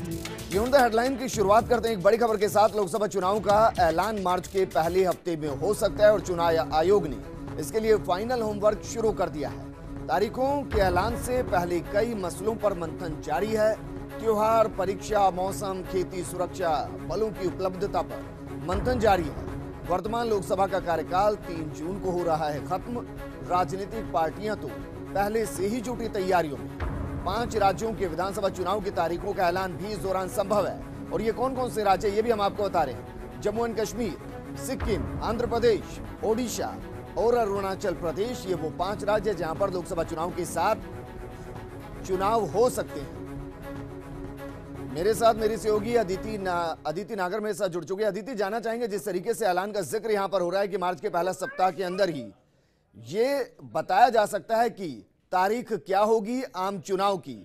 यूं the headline की शुरुआत करते हैं एक बड़ी खबर के साथ। लोकसभा चुनाव का ऐलान मार्च के पहले हफ्ते में हो सकता है और चुनाव आयोग ने इसके लिए फाइनल होमवर्क शुरू कर दिया है। तारीखों के ऐलान से पहले कई मसलों पर मंथन जारी है। त्योहार, परीक्षा, मौसम, खेती, सुरक्षा बलों की उपलब्धता पर मंथन जारी है। वर्तमान लोकसभा का कार्यकाल 3 जून को हो रहा है खत्म। राजनीतिक पार्टियां तो पहले से ही जुटी तैयारियों में। 5 राज्यों के विधानसभा चुनाव की तारीखों का ऐलान भी इस दौरान संभव है। और ये कौन कौन से राज्य, ये भी हम आपको बता रहे हैं। जम्मू एंड कश्मीर, सिक्किम, आंध्र प्रदेश, ओडिशा और अरुणाचल प्रदेश, ये वो 5 राज्य जहां पर लोकसभा चुनाव के साथ चुनाव हो सकते हैं। मेरे साथ मेरी सहयोगी अदिति नागर मेरे साथ जुड़ चुके हैं। अदिति, जानना चाहेंगे जिस तरीके से ऐलान का जिक्र यहां पर हो रहा है कि मार्च के पहला सप्ताह के अंदर ही ये बताया जा सकता है कि तारीख क्या होगी आम चुनाव की।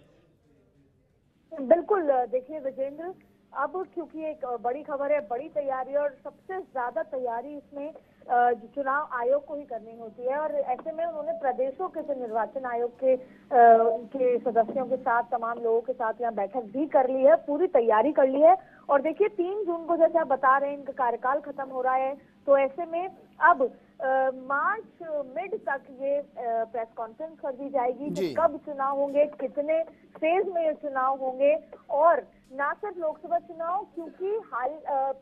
बिल्कुल, देखिए विजेंद्र, अब क्योंकि एक बड़ी खबर है, बड़ी तैयारी, और सबसे ज्यादा तैयारी इसमें चुनाव आयोग को ही करनी होती है। और ऐसे में उन्होंने प्रदेशों के जो निर्वाचन आयोग के सदस्यों के साथ, तमाम लोगों के साथ यहाँ बैठक भी कर ली है, पूरी तैयारी कर ली है। और देखिए 3 जून को जैसे आप बता रहे हैं इनका कार्यकाल खत्म हो रहा है, तो ऐसे में अब मार्च मिड तक ये प्रेस कॉन्फ्रेंस कर दी जाएगी कि कब चुनाव होंगे, कितने फेज में ये चुनाव होंगे। और ना सिर्फ लोकसभा चुनाव, क्योंकि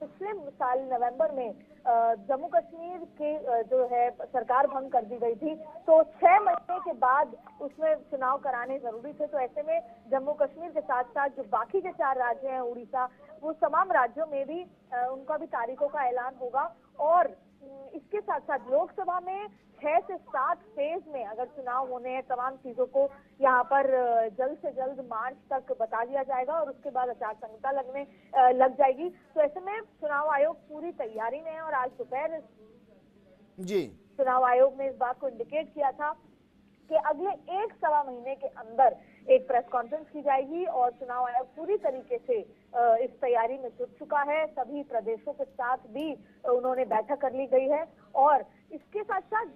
पिछले साल नवंबर में जम्मू कश्मीर के जो है सरकार भंग कर दी गई थी, तो 6 महीने के बाद उसमें चुनाव कराने जरूरी थे। तो ऐसे में जम्मू कश्मीर के साथ साथ जो बाकी के 4 राज्य हैं, उड़ीसा, वो तमाम राज्यों में भी उनका भी तारीखों का ऐलान होगा। और इसके साथ साथ लोकसभा में 6 से 7 फेज में अगर चुनाव होने हैं, तमाम चीजों को यहाँ पर जल्द से जल्द मार्च तक बता दिया जाएगा और उसके बाद आचार संहिता लग जाएगी। तो ऐसे में चुनाव आयोग पूरी तैयारी में है। और आज दोपहर चुनाव आयोग ने इस बात को इंडिकेट किया था कि अगले 1-1.25 महीने के अंदर एक प्रेस कॉन्फ्रेंस की जाएगी। और चुनाव आयोग पूरी तरीके से इस तैयारी में जुट चुका है। सभी प्रदेशों के साथ भी उन्होंने बैठक कर ली गई है। और इसके साथ साथ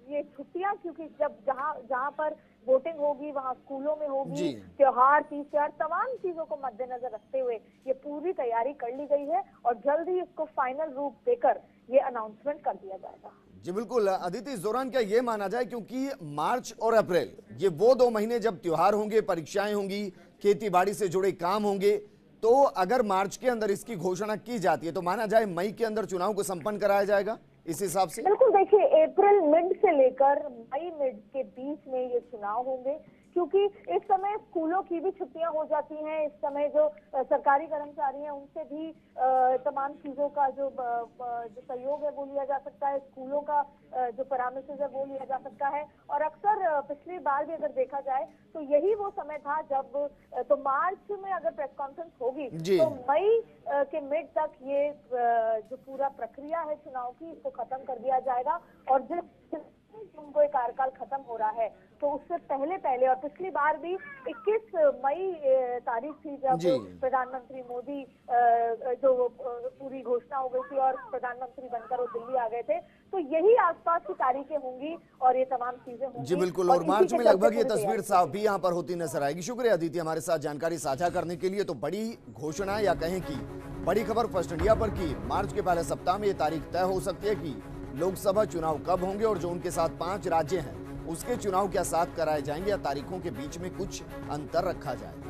ये छुट्टियां, क्योंकि जब जहां पर वोटिंग होगी वहां स्कूलों में होगी, त्योहार, तीज त्योहार, तमाम चीजों को मद्देनजर रखते हुए ये पूरी तैयारी कर ली गई है। और जल्द ही इसको फाइनल रूप देकर ये अनाउंसमेंट कर दिया जाएगा। जी बिल्कुल अदिति, इस दौरान क्या ये माना जाए, क्योंकि मार्च और अप्रैल ये वो 2 महीने जब त्योहार होंगे, परीक्षाएं होंगी, खेती बाड़ी से जुड़े काम होंगे, तो अगर मार्च के अंदर इसकी घोषणा की जाती है तो माना जाए मई के अंदर चुनाव को संपन्न कराया जाएगा इस हिसाब से? बिल्कुल, देखिए अप्रैल मिड से लेकर मई मिड के बीच में ये चुनाव होंगे, क्योंकि इस समय स्कूलों की भी छुट्टियां हो जाती हैं। इस समय जो सरकारी कर्मचारी हैं उनसे भी तमाम चीजों का जो सहयोग है वो लिया जा सकता है, स्कूलों का जो परामर्श है वो लिया जा सकता है। और अक्सर पिछली बार भी अगर देखा जाए तो यही वो समय था जब तो मार्च में अगर प्रेस कॉन्फ्रेंस होगी तो मई के मिड तक ये जो पूरा प्रक्रिया है चुनाव की, इसको खत्म कर दिया जाएगा। और जिस उनको एक कार्यकाल खत्म हो रहा है तो उससे पहले, और पिछली बार भी 21 मई तारीख थी जब प्रधानमंत्री मोदी जो पूरी घोषणा हो गई थी और प्रधानमंत्री बनकर वो दिल्ली आ गए थे, तो यही आसपास की तारीखें होंगी और ये तमाम चीजें होंगी। जी बिल्कुल, और मार्च में लगभग ये तस्वीर साफ भी यहाँ पर होती नजर आएगी। शुक्रिया अदिति हमारे साथ जानकारी साझा करने के लिए। तो बड़ी घोषणा या कहें कि बड़ी खबर फर्स्ट इंडिया पर की मार्च के पहले सप्ताह में ये तारीख तय हो सकती है कि लोकसभा चुनाव कब होंगे और जो उनके साथ 5 राज्य हैं उसके चुनाव क्या साथ कराए जाएंगे या तारीखों के बीच में कुछ अंतर रखा जाए।